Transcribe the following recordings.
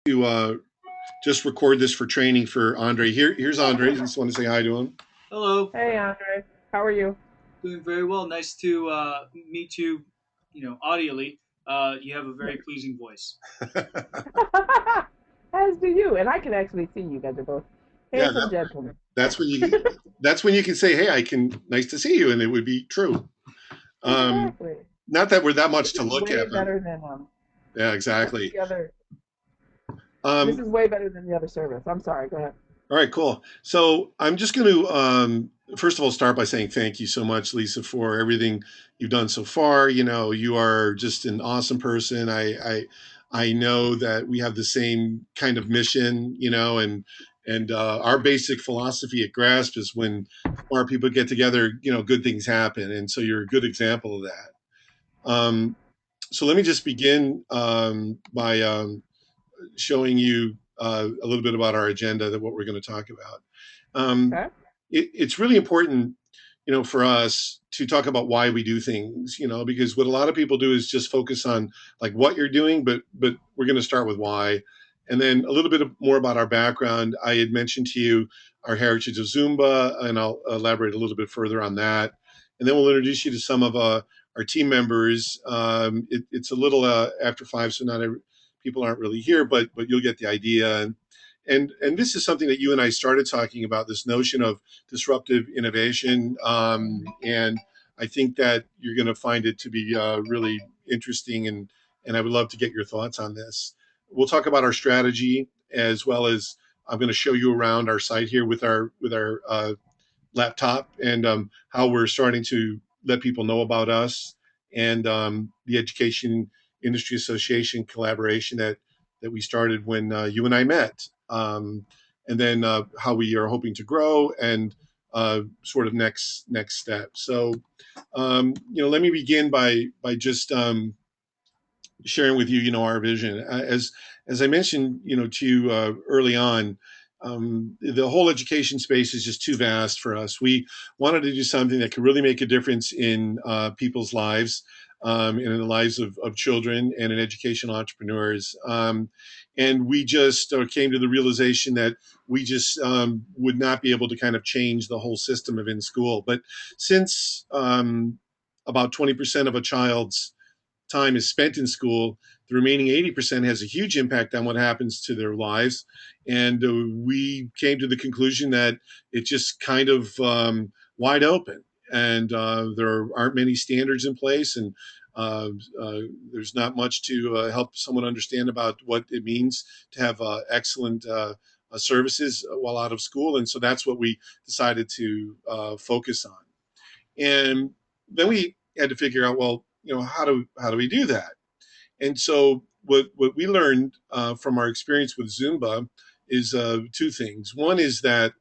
To just record this for training for Andre. Here's Andre. I just want to say hi to him. Hello, Hey, Andre. How are you? doing very well. Nice to meet you. Audially, you have a very pleasing voice. As do you. And I can actually see you guys are both Yeah, handsome gentlemen. that's when you that's when you can say, "Hey, I can nice to see you," and it would be true. Um, Exactly. Not that we're that This much to is look way at, but better than yeah, exactly. the other. This Um, is way better than the other service. I'm sorry. Go ahead. all right, cool. So I'm just going to first of all start by saying thank you so much, Lisa, for everything you've done so far. You know, you are just an awesome person. I know that we have the same kind of mission. You know, and our basic philosophy at Grasp is when smart people get together, you know, good things happen. And so you're a good example of that. So let me just begin by showing you a little bit about our agenda, that what we're going to talk about. Um, Okay. it's really important, you know, for us to talk about why we do things, you know, because what a lot of people do is just focus on like what you're doing, but we're going to start with why, and then a little bit more about our background. I had mentioned to you our heritage of Zumba, and I'll elaborate a little bit further on that, and then we'll introduce you to some of our team members. It's a little after five, so not every, people aren't really here, but you'll get the idea. And this is something that you and I started talking about, this notion of disruptive innovation. And I think that you're going to find it to be really interesting, and I would love to get your thoughts on this. We'll talk about our strategy, as well as I'm going to show you around our site here with our laptop, and how we're starting to let people know about us, and the Education Industry Association collaboration that we started when you and I met, and then how we are hoping to grow, and sort of next steps. So, you know, let me begin by just sharing with you, you know, our vision. As I mentioned, you know, to you early on, the whole education space is just too vast for us. We wanted to do something that could really make a difference in people's lives, and in the lives of children and in educational entrepreneurs. And we just came to the realization that we just would not be able to kind of change the whole system of in school. But since about 20% of a child's time is spent in school, the remaining 80% has a huge impact on what happens to their lives. And we came to the conclusion that it's just kind of wide open. And there aren't many standards in place. And uh, uh, there's not much to help someone understand about what it means to have excellent services while out of school. And so that's what we decided to focus on. And then we had to figure out, well, you know, how do we do that? And so what we learned from our experience with Zumba is two things. One is that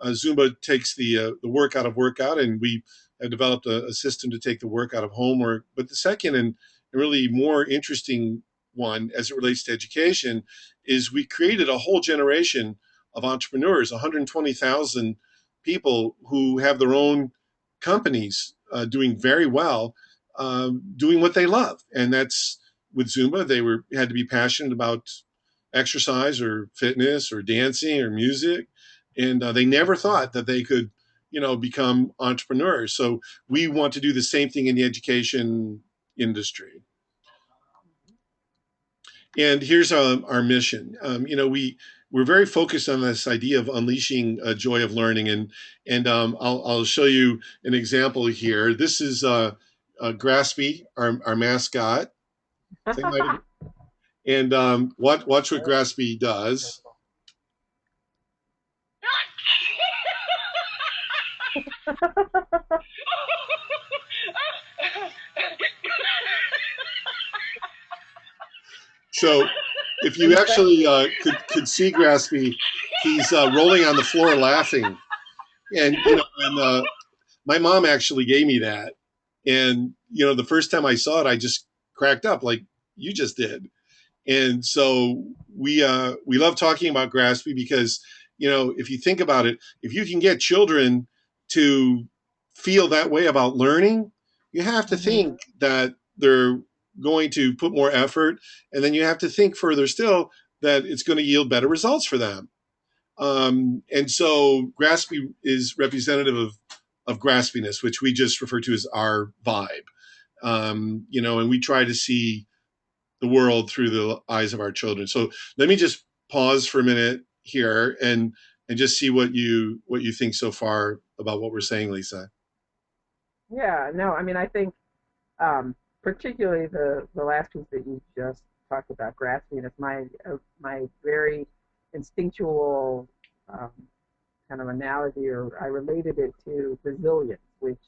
Zumba takes the work out of workout, and we have developed a system to take the work out of homework. But the second and really more interesting one, as it relates to education, is we created a whole generation of entrepreneurs, 120,000 people who have their own companies doing very well, doing what they love, and that's with Zumba. They were had to be passionate about exercise or fitness or dancing or music, and they never thought that they could, you know, become entrepreneurs. So we want to do the same thing in the education industry. And here's our mission. You know, we're very focused on this idea of unleashing a joy of learning, and I'll show you an example here. This is Graspy, our mascot. Say hi to, and watch what Graspy does. So if you actually Infected. could see Graspy, he's rolling on the floor laughing, and you know, and my mom actually gave me that, and you know, the first time I saw it, I just cracked up like you just did. And so we love talking about Graspy because, you know, if you think about it, if you can get children to feel that way about learning, you have to Hmm. think that they're going to put more effort, and then you have to think further still. that it's going to yield better results for them. And so Graspy is representative of graspiness, which we just refer to as our vibe. And we try to see the world through the eyes of our children. So let me just pause for a minute here and just see what you think so far about what we're saying, Lisa. Yeah, no, I mean, I think particularly the last piece that you just talked about, grasping, is my very instinctual um, kind of analogy, or I related it to resilience, which,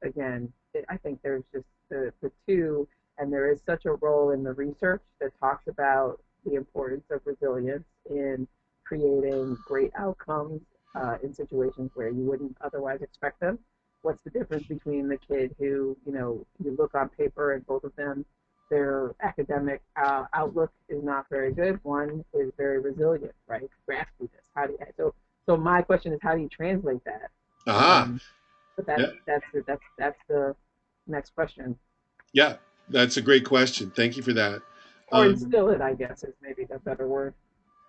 again, I think there's just the two, and there is such a role in the research that talks about the importance of resilience in creating great outcomes in situations where you wouldn't otherwise expect them. What's the difference between the kid who, you look on paper and both of them, their academic outlook is not very good. One is very resilient, right? Grasping this. So my question is, how do you translate that? Aha. Um, but Yeah. that's the next question, Yeah. That's a great question. Thank you for that. or Um, instill it, I guess, is maybe the better word.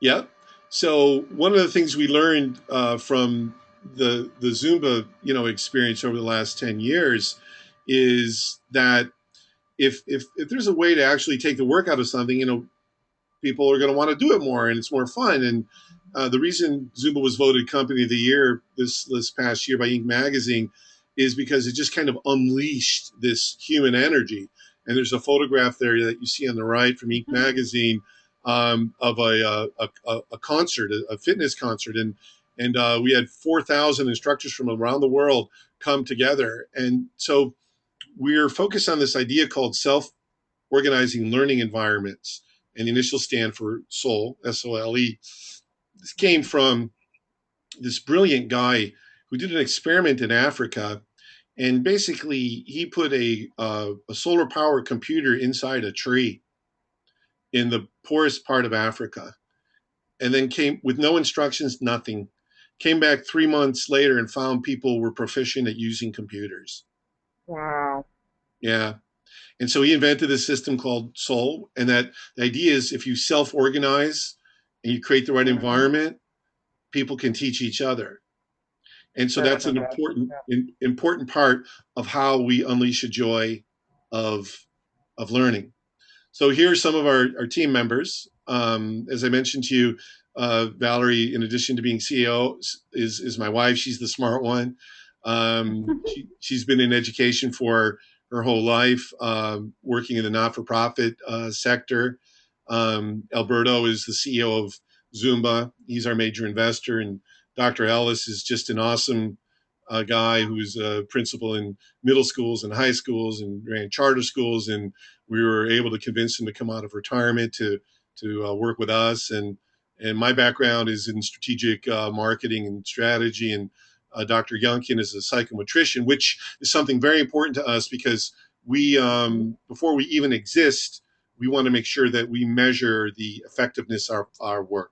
yeah. So one of the things we learned from the Zumba, experience over the last 10 years is that if there's a way to actually take the work out of something, people are going to want to do it more and it's more fun. And the reason Zumba was voted Company of the Year this past year by Inc. magazine is because it just kind of unleashed this human energy. And there's a photograph there that you see on the right from Inc. magazine of a concert, a fitness concert, and we had 4,000 instructors from around the world come together. And so we're focused on this idea called self-organizing learning environments, and the initial stand for SOLE, SOLE. This came from this brilliant guy who did an experiment in Africa, and basically he put a solar powered computer inside a tree in the poorest part of Africa, and then came with no instructions, nothing. Came back 3 months later and found people were proficient at using computers. Wow. Yeah. And so he invented a system called SOL. And that the idea is if you self organize and you create the right Mhm. environment, people can teach each other. And so That's that's an fantastic. important part of how we unleash a joy of learning. So here are some of our team members. As I mentioned to you, Valerie, in addition to being CEO, is my wife. She's the smart one. She's been in education for her whole life, working in the not-for-profit sector. Alberto is the CEO of Zumba. He's our major investor, and Dr. Ellis is just an awesome guy who's a principal in middle schools and high schools and ran charter schools, and we were able to convince him to come out of retirement to work with us. And my background is in strategic marketing and strategy, and Dr. Youngkin is a psychometrician, which is something very important to us because we before we even exist, we want to make sure that we measure the effectiveness of our work,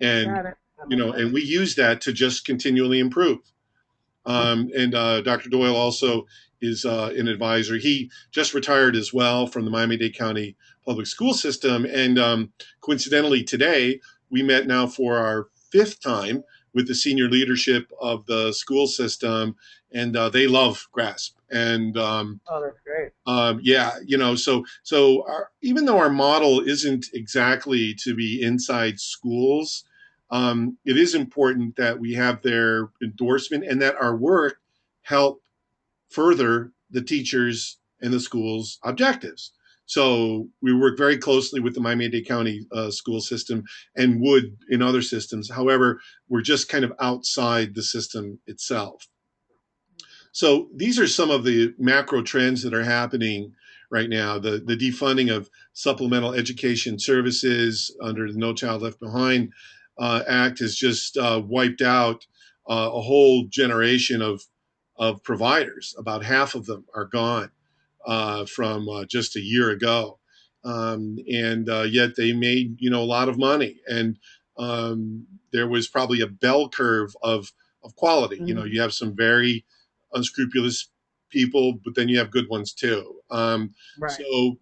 and Got it. That makes sense. and we use that to just continually improve. And Dr. Doyle also is an advisor. He just retired as well from the Miami-Dade County Public School System. And coincidentally, today we met now for our fifth time with the senior leadership of the school system, and they love GRASP. And Oh, that's great. yeah, even though our model isn't exactly to be inside schools, it is important that we have their endorsement and that our work help further the teachers and the school's objectives. So we work very closely with the Miami-Dade County school system and would in other systems. However, we're just kind of outside the system itself. So these are some of the macro trends that are happening right now. The defunding of supplemental education services under the No Child Left Behind Act has just wiped out a whole generation of providers. About half of them are gone from just a year ago, and yet they made a lot of money, and there was probably a bell curve of quality. Mhm. You have some very unscrupulous people, but then you have good ones too. Right. So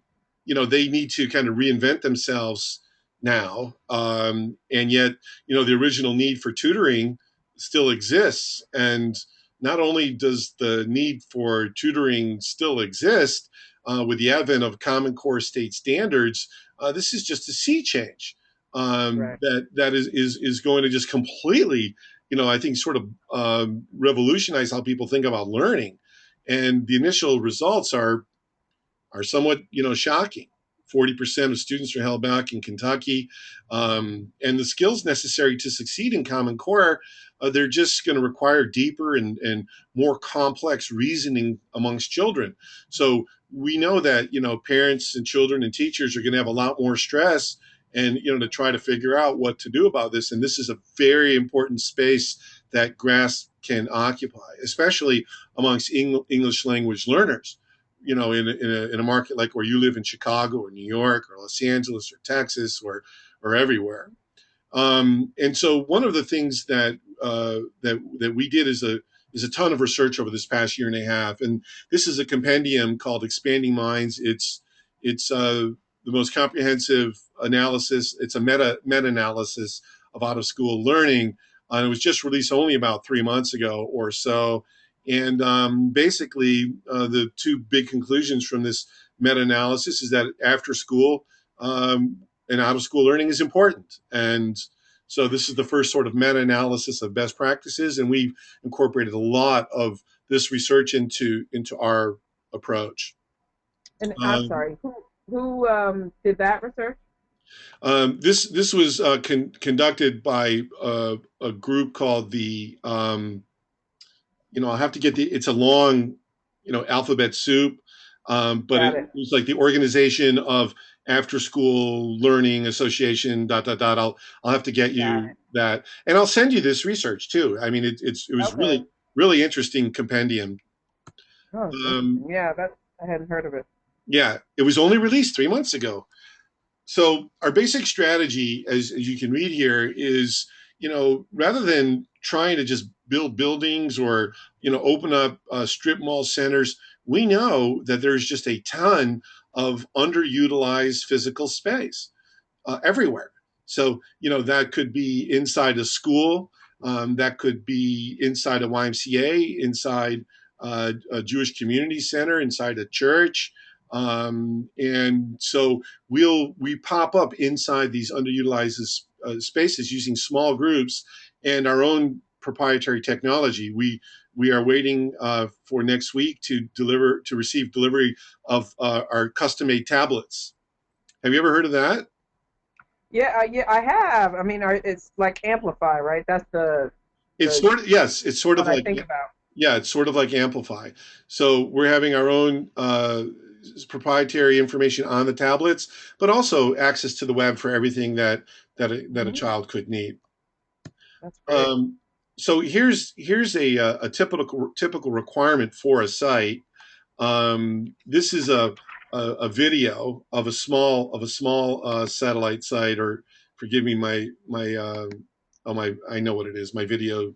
they need to kind of reinvent themselves now, and yet the original need for tutoring still exists. And not only does the need for tutoring still exist with the advent of Common Core state standards, this is just a sea change Right. that is going to just completely, I think, sort of revolutionize how people think about learning. And the initial results are somewhat, shocking. 40% of students are held back in Kentucky, and the skills necessary to succeed in Common Core, they're just going to require deeper and more complex reasoning amongst children. So we know that parents and children and teachers are going to have a lot more stress, and to try to figure out what to do about this. And this is a very important space that GRASP can occupy, especially amongst English language learners. In a market like where you live in Chicago or New York or Los Angeles or Texas or everywhere. And so one of the things that we did is a ton of research over this past year and a half, and this is a compendium called Expanding Minds. It's the most comprehensive analysis. It's a meta analysis of out of school learning. It was just released only about 3 months ago or so. And basically, the two big conclusions from this meta-analysis is that after school and out-of-school learning is important. And so this is the first sort of meta-analysis of best practices, and we've incorporated a lot of this research into our approach. And I'm sorry, who did that research? This was conducted by a group called the I'll have to get it's a long, alphabet soup, but Got it it. was like the Organization of After School Learning Association, dot, dot, dot. I'll have to get Got you it. that. And I'll send you this research too. I mean, it was Okay. really, really interesting compendium. Oh, it's Um, interesting. Yeah, that I hadn't heard of it. yeah, it was only released 3 months ago. So our basic strategy, as you can read here, is rather than trying to just build buildings or open up strip mall centers, we know that there's just a ton of underutilized physical space everywhere. So that could be inside a school, that could be inside a YMCA, inside a Jewish community center, inside a church. And so we pop up inside these underutilized spaces using small groups and our own proprietary technology. We are waiting for next week to receive delivery of our custom made tablets. Have you ever heard of that? Yeah, yeah, I have. I mean, it's like Amplify, right? That's It's the sort of, yes, it's sort of what I like, think about. yeah, it's sort of like Amplify. So we're having our own proprietary information on the tablets, but also access to the web for everything that a Hmm. child could need. That's great. Um, so here's a typical requirement for a site. This is a video of a small satellite site, or forgive me, my I know what it is. My video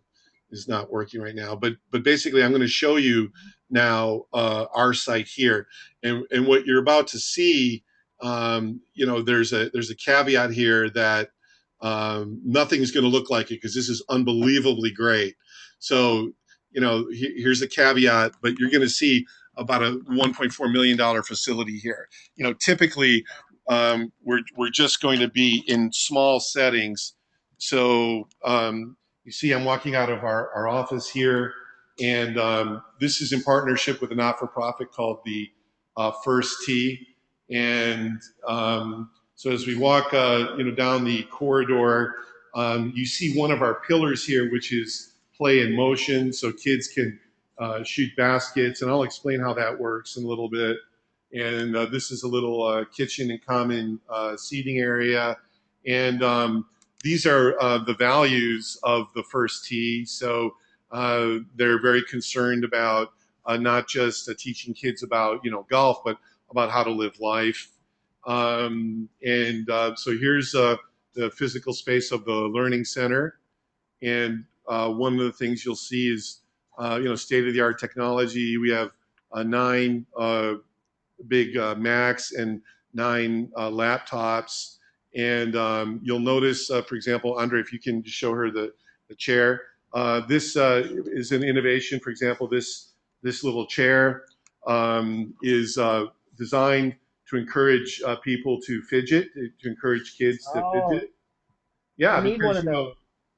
is not working right now, but basically I'm going to show you now our site here, and what you're about to see. There's a caveat here that nothing's going to look like it because this is unbelievably great. So here's a caveat, but you're going to see about a $1.4 million facility here. Typically we're just going to be in small settings. So you see, I'm walking out of our office here, and this is in partnership with a not-for-profit called the First Tee. And so as we walk, down the corridor, you see one of our pillars here, which is play in motion, so kids can shoot baskets, and I'll explain how that works in a little bit. And this is a little kitchen and common seating area, and these are the values of the First Tee. So they're very concerned about not just teaching kids about golf, but about how to live life. And so here's the physical space of the learning center. And one of the things you'll see is, state of the art technology. We have 9 big Macs, and laptops. And you'll notice, for example, Andre, if you can just show her the chair. This is an innovation. For example, this little chair is designed to encourage people to fidget, to encourage kids to Oh, fidget. I Yeah, need one because of those.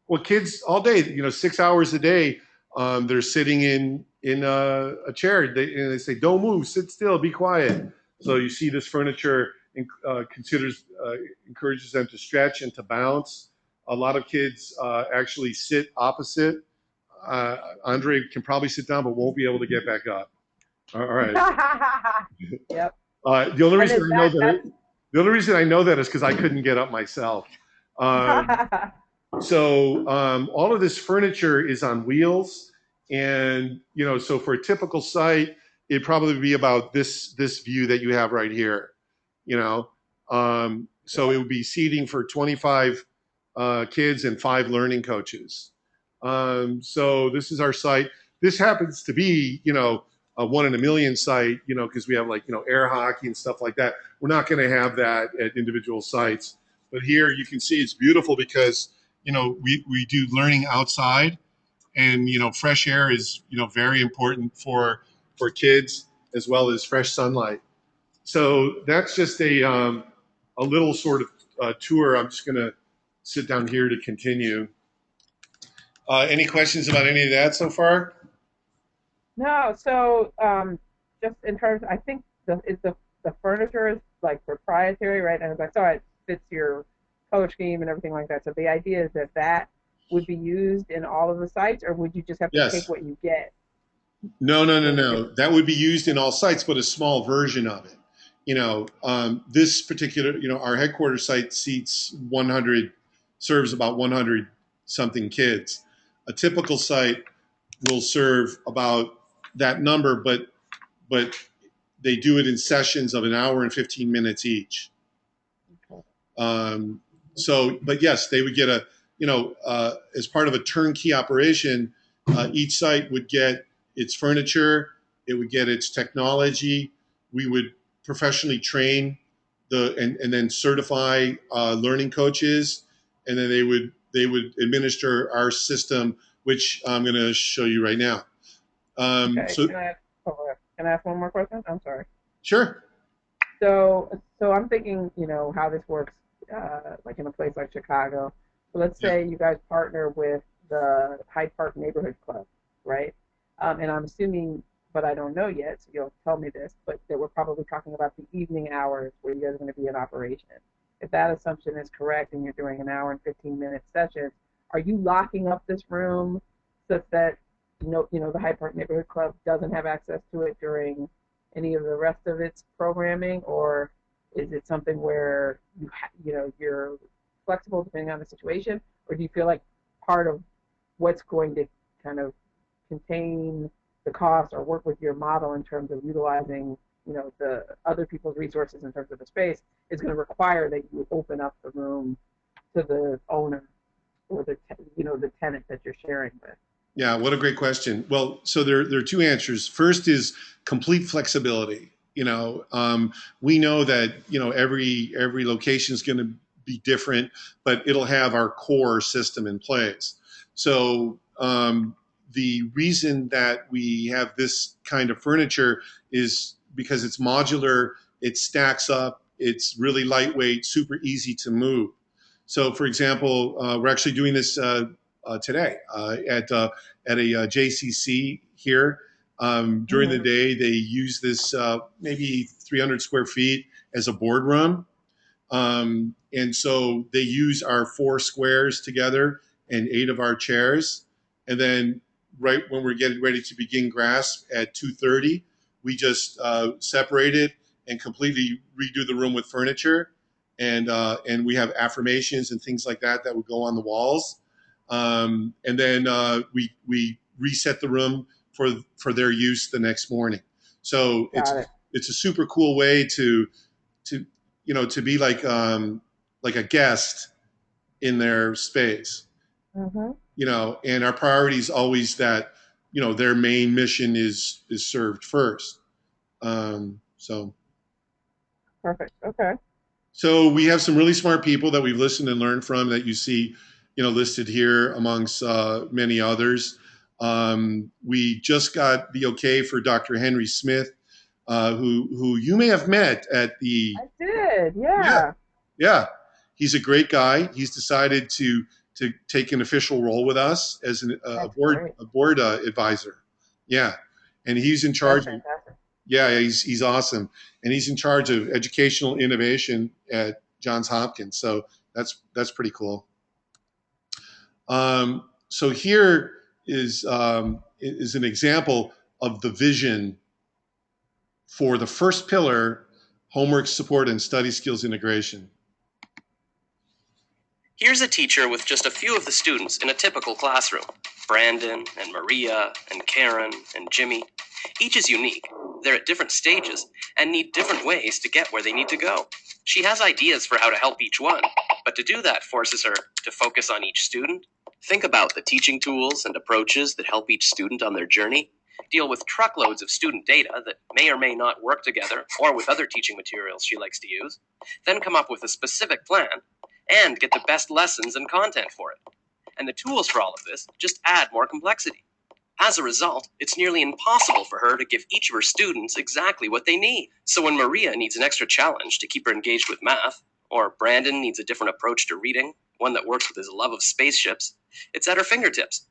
well, kids all day, 6 hours a day, they're sitting in a chair. They say, "Don't move, sit still, be quiet." So you see, this furniture considers encourages them to stretch and to bounce. A lot of kids actually sit opposite. Andre can probably sit down, but won't be able to get back up. All right. Yep. The only And reason is I know that that the only reason I know that is because I couldn't get up myself. Um, that's so all of this furniture is on wheels, and so for a typical site, it'd probably be about this view that you have right here. You know, so it would be seating for 25 kids and 5 learning coaches. So this is our site. This happens to be, a 1 in a million site, because we have like, air hockey and stuff like that. We're not going to have that at individual sites. But here you can see it's beautiful because, we do learning outside, and, fresh air is, very important for kids, as well as fresh sunlight. So that's just a little sort of tour. I'm just going to sit down here to continue. Any questions about any of that so far? no. So just in terms, I think the furniture is like proprietary, right? And as I saw, it fits your color scheme and everything like that. So the idea is that that would be used in all of the sites, or would you just have to take Yes. what you get No, no, no, in the no. different? That would be used in all sites, but a small version of it. This particular, our headquarters site seats 100, serves about 100 something kids. A typical site will serve about that number, but they do it in sessions of an hour and 15 minutes each. Um, but yes, they would get as part of a turnkey operation, each site would get its furniture, it would get its technology. We would professionally train and then certify learning coaches, and then they would administer our system, which I'm going to show you right now. Okay. So Can I ask one more question? I'm sorry. sure, So I'm thinking, how this works, like in a place like Chicago. So let's yeah, say you guys partner with the Hyde Park Neighborhood Club, right? And I'm assuming, but I don't know yet, so you'll tell me this, but that we're probably talking about the evening hours where you guys are going to be in operation. If that assumption is correct and you're doing an hour and 15-minute sessions, are you locking up this room such that the Hyde Park Neighborhood Club doesn't have access to it during any of the rest of its programming, or is it something where you're flexible depending on the situation, or do you feel like part of what's going to kind of contain the cost or work with your model in terms of utilizing the other people's resources in terms of the space is going to require that you open up the room to the owner or the tenant that you're sharing with? yeah. What a great question. Well, so there are two answers. First is complete flexibility. We know that every location is going to be different, but it'll have our core system in place. So the reason that we have this kind of furniture is because it's modular, it stacks up, it's really lightweight, super easy to move. So, for example, we're actually doing this today at a JCC here. During the Mm-hmm. day, they use this maybe 300 square feet as a boardroom. And so they use our 4 squares together and 8 of our chairs. And then right when we're getting ready to begin grasp at 2:30, we just separate it and completely redo the room with furniture. And we have affirmations and things like that would go on the walls. And then we reset the room for their use the next morning. So Got it. it's a super cool way to to be like a guest in their space. Mm-hmm. And our priority is always that their main mission is served first. So Perfect. Okay. So we have some really smart people that we've listened and learned from that you see, listed here amongst many others. We just got the okay for Dr. Henry Smith, who you may have met at the. I did. Yeah, Yeah. yeah. He's a great guy. He's decided to take an official role with us as a That's board great. advisor. Yeah, and he's in That's charge of. fantastic. Yeah, he's awesome, and he's in charge of educational innovation at Johns Hopkins. So that's pretty cool. So here is an example of the vision for the first pillar: homework support and study skills integration. Here's a teacher with just a few of the students in a typical classroom. Brandon and Maria and Karen and Jimmy. Each is unique. They're at different stages and need different ways to get where they need to go. She has ideas for how to help each one, but to do that forces her to focus on each student, think about the teaching tools and approaches that help each student on their journey, deal with truckloads of student data that may or may not work together or with other teaching materials she likes to use, then come up with a specific plan and get the best lessons and content for it. And the tools for all of this just add more complexity. As a result, it's nearly impossible for her to give each of her students exactly what they need. So when Maria needs an extra challenge to keep her engaged with math, or Brandon needs a different approach to reading, one that works with his love of spaceships, it's at her fingertips.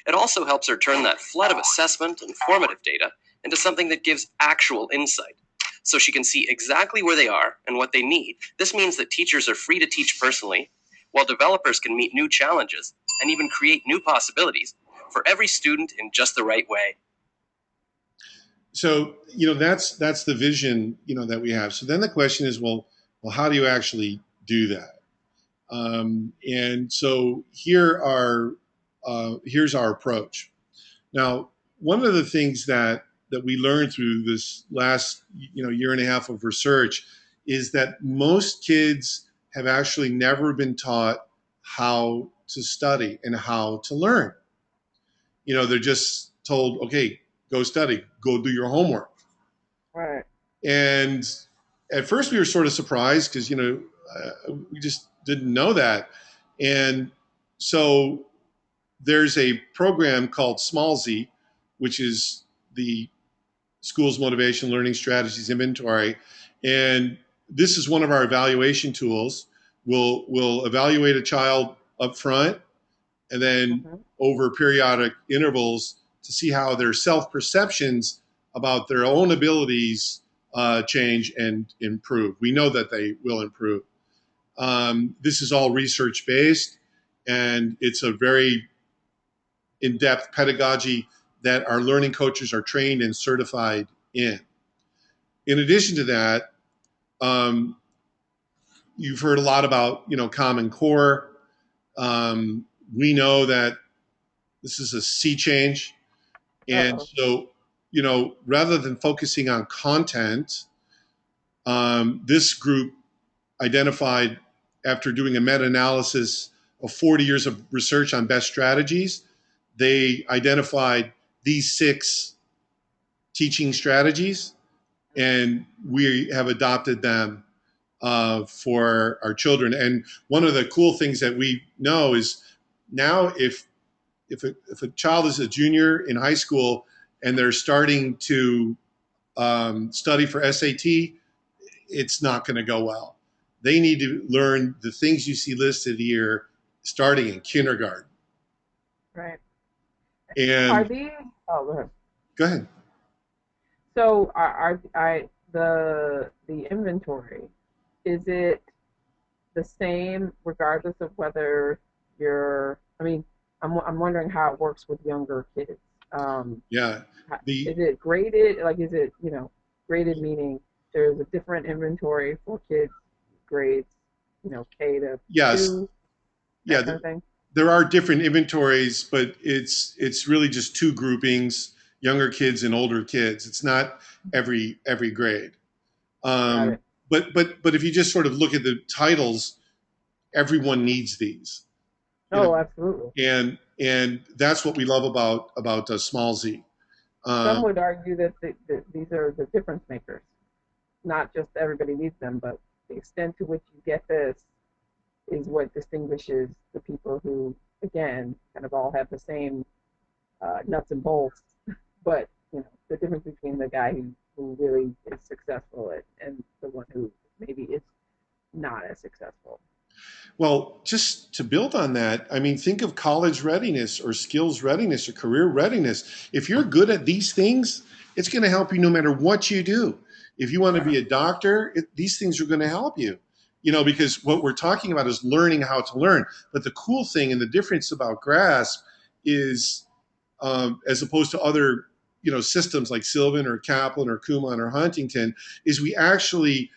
It also helps her turn that flood of assessment and formative data into something that gives actual insight, so she can see exactly where they are and what they need. This means that teachers are free to teach personally, while developers can meet new challenges and even create new possibilities for every student in just the right way. So that's the vision that we have. So then the question is, well, how do you actually do that? And so here's our approach. Now, one of the things that we learned through this last year and a half of research is that most kids have actually never been taught how to study and how to learn. They're just told, okay, go study, go do your homework. Right. And at first we were sort of surprised because we just didn't know that. And so there's a program called SmallZ, which is the School's Motivation Learning Strategies Inventory. And this is one of our evaluation tools. We'll evaluate a child up front and then over periodic intervals to see how their self-perceptions about their own abilities change and improve. We know that they will improve. This is all research-based, and it's a very in-depth pedagogy that our learning coaches are trained and certified in. In addition to that, you've heard a lot about Common Core. We know that this is a sea change, and Uh-oh. so rather than focusing on content, this group identified, after doing a meta-analysis of 40 years of research on best strategies, they identified these 6 teaching strategies, and we have adopted them for our children. And one of the cool things that we know is now if a child is a junior in high school and they're starting to study for SAT, it's not going to go well. They need to learn the things you see listed here starting in kindergarten. Right. And Are these? Oh, go ahead. go ahead. So the inventory, is it the same regardless of whether you're? I mean, I'm wondering how it works with younger kids. Yeah. Is it graded? Like, is it graded meaning there's a different inventory for kids grades, K to Yes. 2, Yeah. kind of thing? There are different inventories, but it's really just 2 groupings: younger kids and older kids. It's not every grade. Got it. But if you just sort of look at the titles, everyone needs these. Oh, absolutely. And that's what we love about SmallZ. Some would argue that these are the difference makers. not just everybody needs them, but the extent to which you get this is what distinguishes the people who, again, kind of all have the same nuts and bolts, but the difference between the guy who really is successful and the one who maybe is not as successful. Well, just to build on that, I mean, think of college readiness or skills readiness or career readiness. If you're good at these things, it's going to help you no matter what you do. If you want to be a doctor, these things are going to help you, because what we're talking about is learning how to learn. But the cool thing and the difference about GRASP is, as opposed to other, systems like Sylvan or Kaplan or Kumon or Huntington, is we actually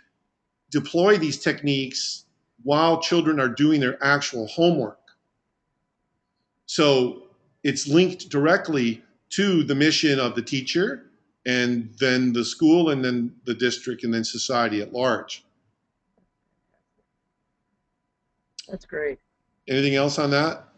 deploy these techniques while children are doing their actual homework. So it's linked directly to the mission of the teacher and then the school and then the district and then society at large. That's great. Anything else on that?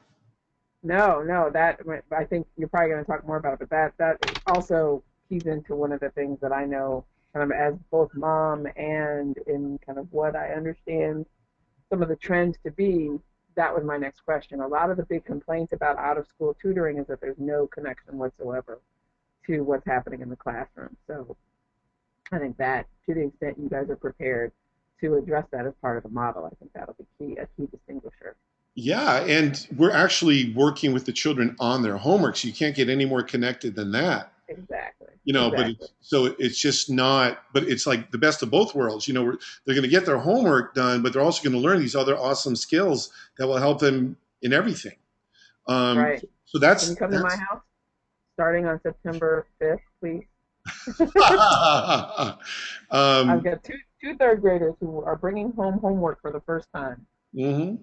No, that I think you're probably going to talk more about it, but that also keys into one of the things that I know kind of as both mom and in kind of what I understand some of the trends to be. That was my next question. A lot of the big complaints about out-of-school tutoring is that there's no connection whatsoever to what's happening in the classroom. So I think that to the extent you guys are prepared to address that as part of the model, I think that'll be a key distinguisher. Yeah, and we're actually working with the children on their homework, so you can't get any more connected than that. Exactly. But it's just not, but it's like the best of both worlds. They're going to get their homework done, but they're also going to learn these other awesome skills that will help them in everything. Right. So that's. Can you come to my house starting on September 5th, please? I've got two third graders who are bringing home homework for the first time. Mm-hmm.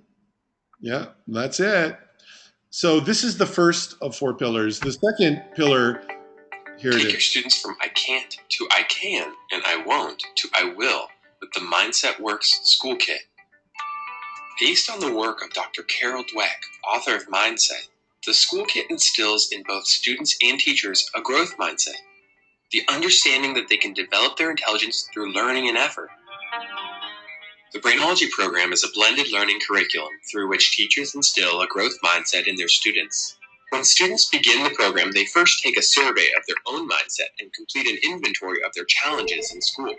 Yeah, that's it. So this is the first of 4 pillars. The second pillar, here it is. Take your students from I can't to I can and I won't to I will with the Mindset Works School Kit. Based on the work of Dr. Carol Dweck, author of Mindset, the School Kit instills in both students and teachers a growth mindset, the understanding that they can develop their intelligence through learning and effort. The Brainology program is a blended learning curriculum through which teachers instill a growth mindset in their students. When students begin the program, they first take a survey of their own mindset and complete an inventory of their challenges in school.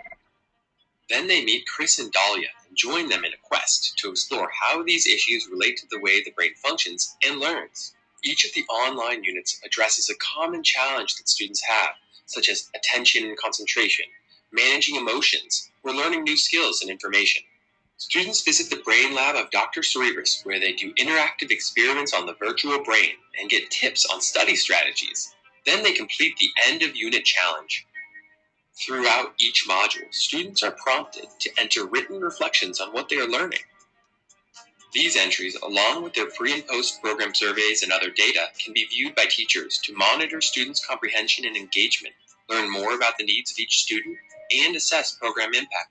Then they meet Chris and Dahlia and join them in a quest to explore how these issues relate to the way the brain functions and learns. Each of the online units addresses a common challenge that students have, such as attention and concentration, managing emotions, or learning new skills and information. Students visit the Brain Lab of Dr. Cerebris, where they do interactive experiments on the virtual brain and get tips on study strategies. Then they complete the end-of-unit challenge. Throughout each module, students are prompted to enter written reflections on what they are learning. These entries, along with their pre- and post-program surveys and other data, can be viewed by teachers to monitor students' comprehension and engagement, learn more about the needs of each student, and assess program impact.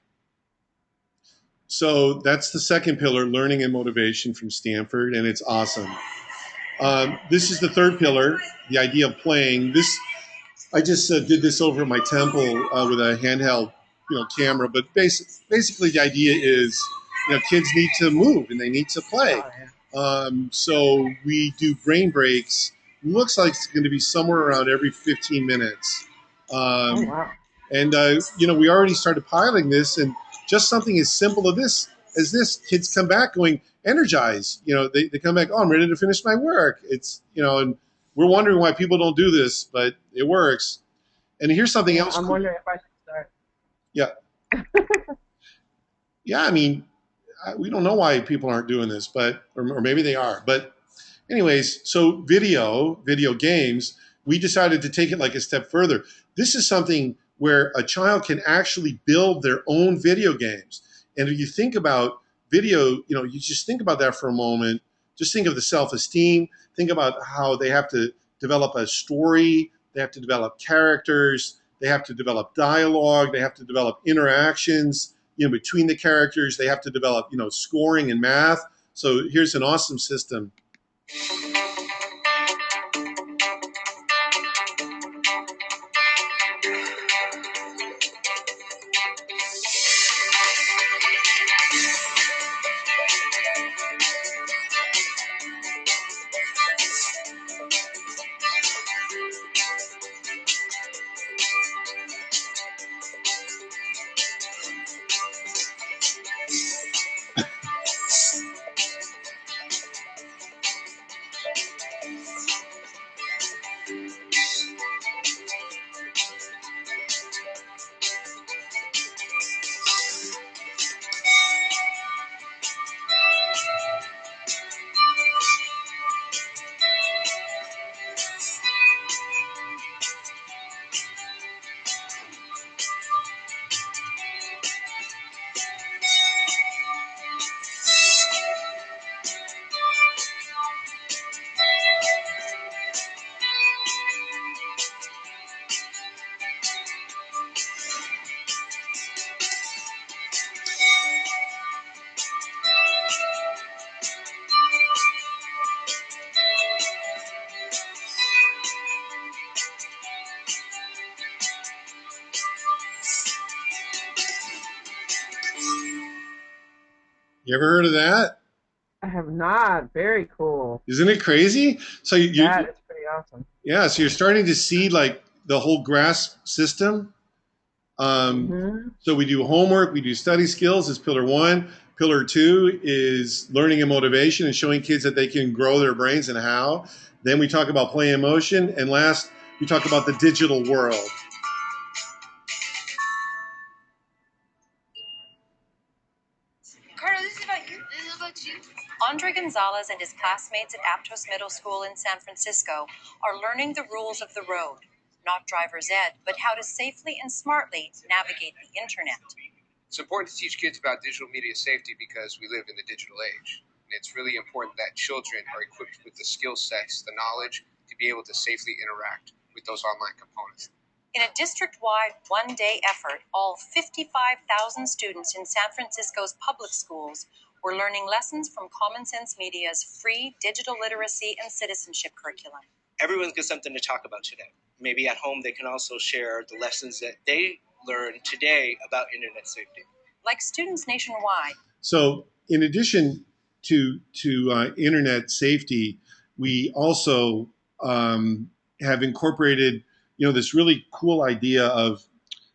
So that's the second pillar, learning and motivation from Stanford, and it's awesome. This is the third pillar, the idea of playing. I just did this over my temple with a handheld, camera. But basically, the idea is, kids need to move and they need to play. So we do brain breaks. Looks like it's going to be somewhere around every 15 minutes. Wow. And we already started piloting this, and just something as simple as this, kids come back going energized. They come back, I'm ready to finish my work. It's and we're wondering why people don't do this, but it works. And here's something else. I'm wondering if I should start. Yeah. Yeah, I mean, we don't know why people aren't doing this, but or maybe they are. But anyways, so video games, we decided to take it like a step further. This is something where a child can actually build their own video games. And if you think about video, you just think about that for a moment. Just think of the self-esteem. Think about how they have to develop a story. They have to develop characters. They have to develop dialogue. They have to develop interactions, between the characters. They have to develop, scoring and math. So here's an awesome system. You ever heard of that? I have not. Very cool. Isn't it crazy? So That is pretty awesome. yeah, so you're starting to see like the whole GRASP system. Hmm. So we do homework, we do study skills is pillar one. Pillar two is learning and motivation and showing kids that they can grow their brains and how. Then we talk about play and motion. And last, we talk about the digital world. Carter, this is about you. This is about you. Andre Gonzalez and his classmates at Aptos Middle School in San Francisco are learning the rules of the road. Not driver's ed, but how to safely and smartly navigate the internet. It's important to teach kids about digital media safety because we live in the digital age. And it's really important that children are equipped with the skill sets, the knowledge to be able to safely interact with those online components. In a district-wide one-day effort, all 55,000 students in San Francisco's public schools were learning lessons from Common Sense Media's free digital literacy and citizenship curriculum. Everyone's got something to talk about today. Maybe at home they can also share the lessons that they learned today about internet safety. Like students nationwide. So in addition to internet safety, we also have incorporated this really cool idea of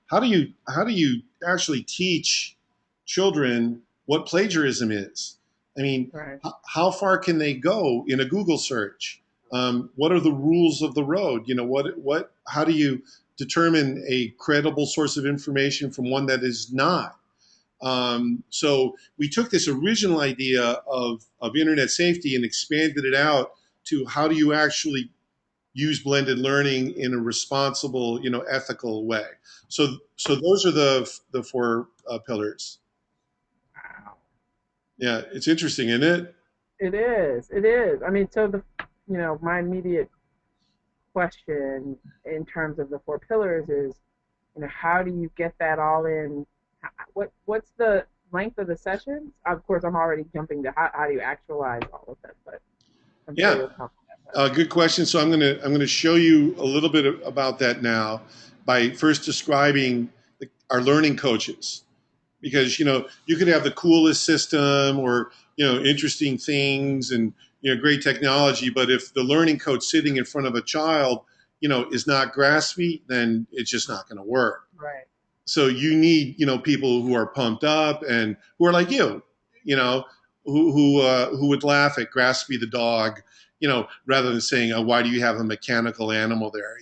how do you actually teach children what plagiarism is? I mean, Right. how far can they go in a Google search? What are the rules of the road? How do you determine a credible source of information from one that is not? So we took this original idea of internet safety and expanded it out to how do you actually use blended learning in a responsible, ethical way. So those are the four pillars. Wow. Yeah, it's interesting, isn't it? It is. It is. I mean, so my immediate question in terms of the four pillars is, how do you get that all in? What's the length of the sessions? Of course, I'm already jumping to how do you actualize all of them, but I'm sure you'll talk about that. Good question. So I'm gonna show you a little bit about that now by first describing our learning coaches, because you could have the coolest system or interesting things and great technology, but if the learning coach sitting in front of a child is not graspy, then it's just not going to work. Right. So you need people who are pumped up and who are like who would laugh at Graspy the dog, rather than saying, oh, why do you have a mechanical animal there,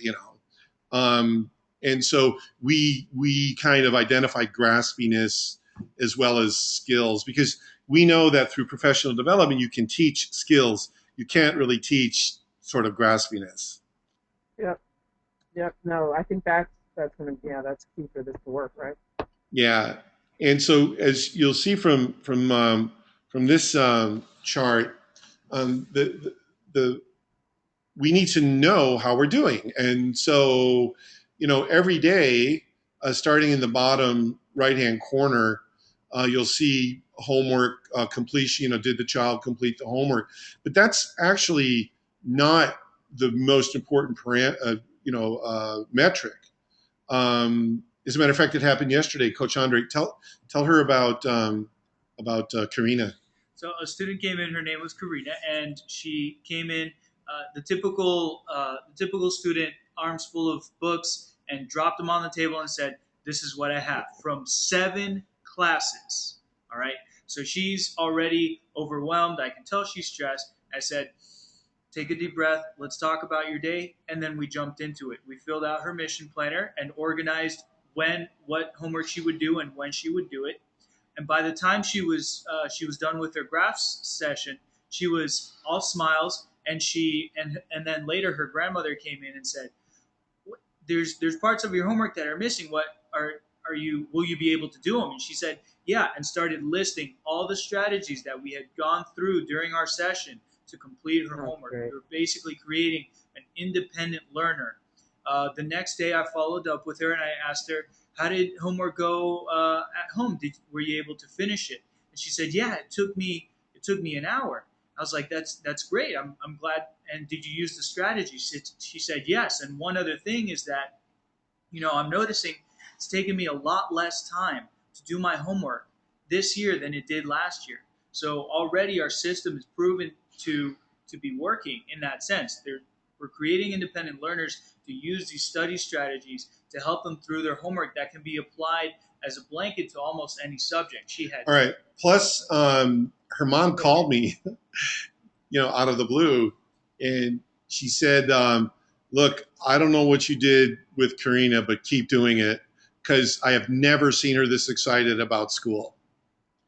and so we kind of identified graspiness as well as skills, because we know that through professional development you can teach skills. You can't really teach sort of graspiness. Yep. No, I think that's key for this to work, right? Yeah, and so as you'll see from this chart, the we need to know how we're doing, and so every day, starting in the bottom right-hand corner, you'll see homework completion. Did the child complete the homework? But that's actually not the most important metric. As a matter of fact, it happened yesterday. Coach Andre, tell her about Karina. So a student came in. Her name was Karina, and she came in the typical student, arms full of books, and dropped them on the table and said, "This is what I have from 7 classes." All right. So she's already overwhelmed. I can tell she's stressed. I said, "Take a deep breath. Let's talk about your day." And then we jumped into it. We filled out her mission planner and organized what homework she would do and when she would do it. And by the time she was done with her graphs session, she was all smiles. And then later her grandmother came in and said, "There's parts of your homework that are missing. What will you be able to do them?" And she said, "Yeah," and started listing all the strategies that we had gone through during our session to complete her homework. Great. We were basically creating an independent learner. The next day I followed up with her and I asked her, "How did homework go at home? Were you able to finish it?" And she said, "Yeah, it took me an hour." I was like, "That's great. I'm glad. And did you use the strategy?" She said, "Yes." And one other thing is that, I'm noticing it's taken me a lot less time to do my homework this year than it did last year. So already our system is proven to be working in that sense. We're creating independent learners to use these study strategies to help them through their homework that can be applied as a blanket to almost any subject. She had All right. Plus, her mom called me, out of the blue, and she said, "Look, I don't know what you did with Karina, but keep doing it because I have never seen her this excited about school."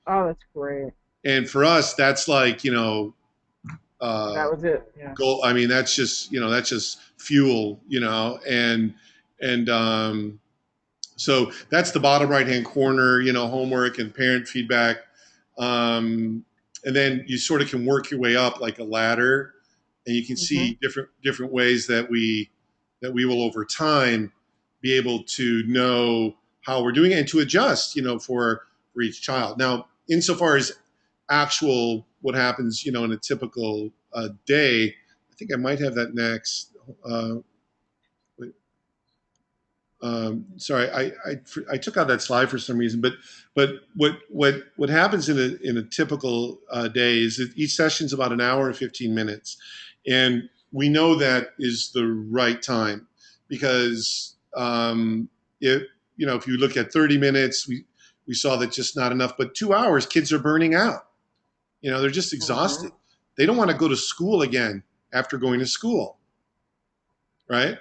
Oh, that's great. And for us, that's like, That was it. Yeah. goal. I mean, that's just fuel, and so that's the bottom right hand corner, homework and parent feedback. And then you sort of can work your way up like a ladder, and you can see different ways that we will over time be able to know how we're doing it and to adjust, for each child. Now, insofar as actual what happens, in a typical day, I think I might have that next. Sorry, I took out that slide for some reason, but what happens in a typical day is that each session is about an hour and 15 minutes, and we know that is the right time because if you look at 30 minutes, we saw that just not enough, but 2 hours, kids are burning out. They're just exhausted. They don't want to go to school again after going to school, right?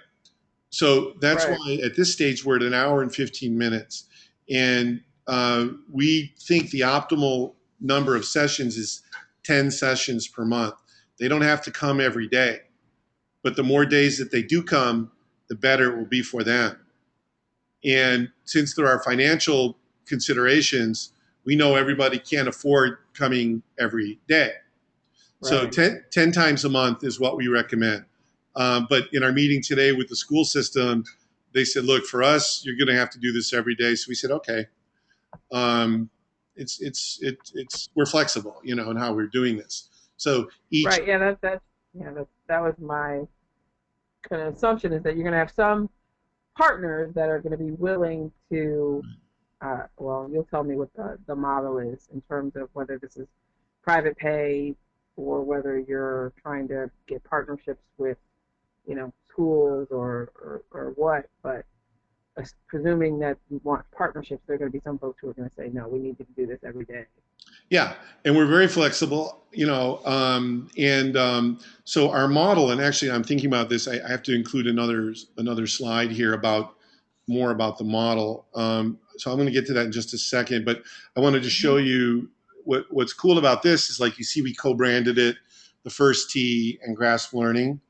So that's why at this stage we're at an hour and 15 minutes. And we think the optimal number of sessions is 10 sessions per month. They don't have to come every day. But the more days that they do come, the better it will be for them. And since there are financial considerations, we know everybody can't afford coming every day. So 10 times a month is what we recommend. But in our meeting today with the school system, they said, look, for us, you're going to have to do this every day. So we said, okay, we're flexible, in how we're doing this. So each. Right. Yeah. That was my kind of assumption, is that you're going to have some partners that are going to be willing to, well, you'll tell me what the model is in terms of whether this is private pay or whether you're trying to get partnerships with, schools or what, but presuming that you want partnerships, there are going to be some folks who are going to say, no, we need to do this every day. Yeah, and we're very flexible, so our model, and actually I'm thinking about this, I have to include another slide here more about the model. So I'm going to get to that in just a second, but I wanted to show you what's cool about this is, like, you see we co-branded it, the First Tee and Grasp Learning.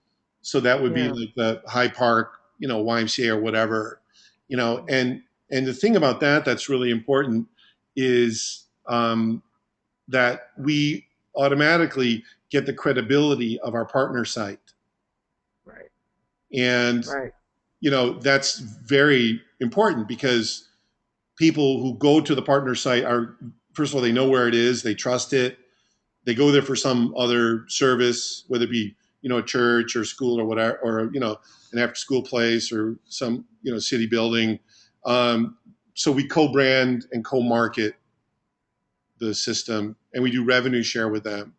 So that would be like the High Park, YMCA or whatever, and the thing about that's really important is that we automatically get the credibility of our partner site. Right. And, that's very important because people who go to the partner site are, first of all, they know where it is, they trust it, they go there for some other service, whether it be, a church or school or whatever, or, an after school place or some, city building. So we co-brand and co-market the system, and we do revenue share with them.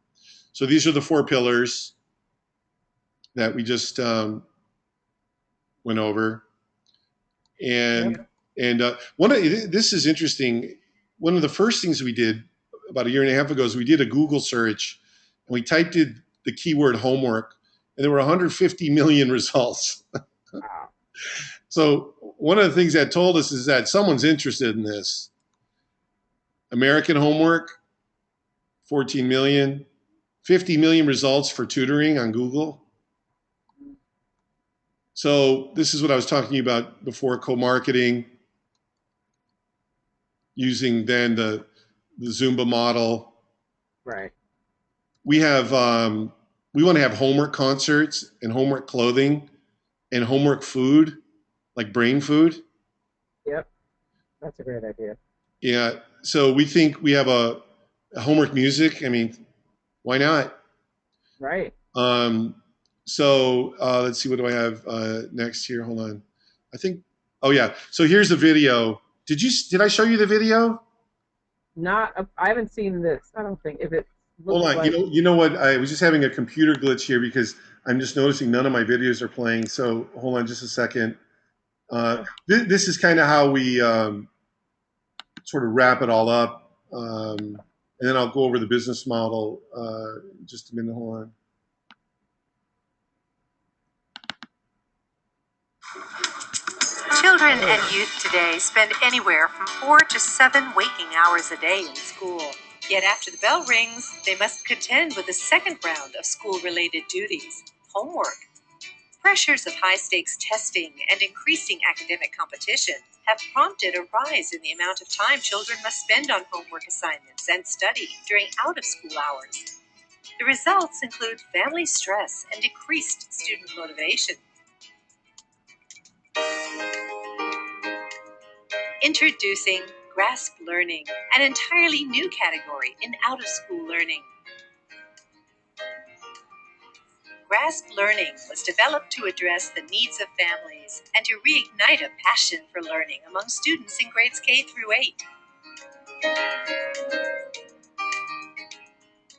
So these are the 4 pillars that we just went over. And this is interesting. One of the first things we did about a year and a half ago is we did a Google search, and we typed in the keyword homework, and there were 150 million results. Wow. So one of the things that told us is that someone's interested in this. American homework, 14 million, 50 million results for tutoring on Google. So this is what I was talking about before, co-marketing, using then the Zumba model. Right. We have we want to have homework concerts and homework clothing and homework food, like brain food. Yep. That's a great idea. Yeah. So we think we have a homework music. I mean, why not? Right. So let's see, what do I have next here? Hold on. I think, oh yeah. So here's the video. Did I show you the video? I haven't seen this. I don't think if it Hold looks on. like. You know what? I was just having a computer glitch here because I'm just noticing none of my videos are playing. So hold on just a second. This is kind of how we sort of wrap it all up. And then I'll go over the business model. Just a minute. Hold on. Children and youth today spend anywhere from 4 to 7 waking hours a day in school. Yet after the bell rings, they must contend with a second round of school-related duties, homework. Pressures of high-stakes testing and increasing academic competition have prompted a rise in the amount of time children must spend on homework assignments and study during out-of-school hours. The results include family stress and decreased student motivation. Introducing GRASP Learning, an entirely new category in out-of-school learning. GRASP Learning was developed to address the needs of families and to reignite a passion for learning among students in grades K through 8.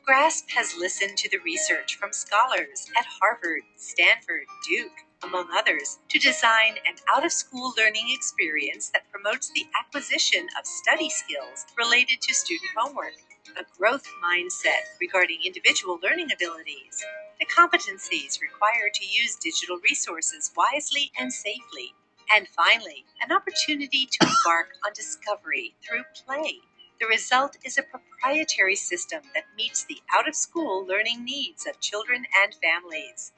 GRASP has listened to the research from scholars at Harvard, Stanford, Duke, among others, to design an out-of-school learning experience that promotes the acquisition of study skills related to student homework, a growth mindset regarding individual learning abilities, the competencies required to use digital resources wisely and safely, and finally, an opportunity to embark on discovery through play. The result is a proprietary system that meets the out-of-school learning needs of children and families.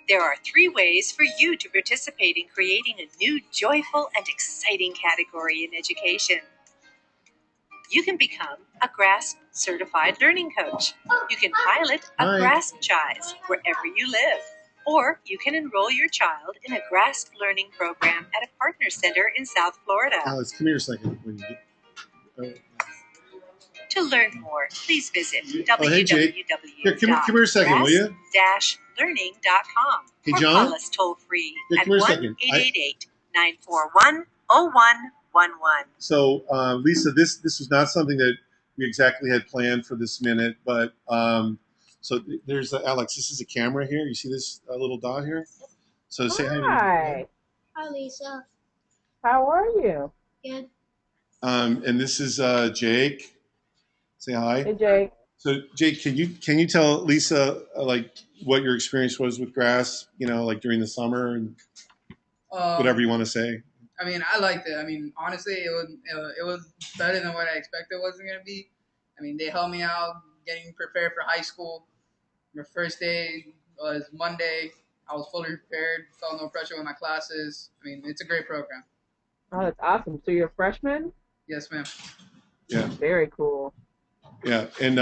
There are 3 ways for you to participate in creating a new, joyful, and exciting category in education. You can become a GRASP certified learning coach. You can pilot a Hi. GRASP Chize wherever you live. Or you can enroll your child in a GRASP learning program at a partner center in South Florida. Alex, come here a second. When you get, To learn more, please visit hey, Jake. Here, come here a second, will you? www.grasp-learning.com Hey, or John? call us toll free Here, at come here a second. 1-888-941-0111. So, Lisa, this was not something that we exactly had planned for this minute, but so there's Alex. This is a camera here. You see this little dot here? So say hi. Hi. Hi, Lisa. How are you? Good. And this is Jake. Say hi. Hey, Jake. So, Jake, can you tell Lisa like what your experience was with grass? You know, like during the summer and whatever you want to say. I mean, I liked it. I mean, honestly, it was better than what I expected it wasn't gonna be. I mean, they helped me out getting prepared for high school. My first day was Monday. I was fully prepared. Felt no pressure with my classes. I mean, it's a great program. Oh, that's awesome. So you're a freshman? Yes, ma'am. Yeah. Very cool. Yeah, and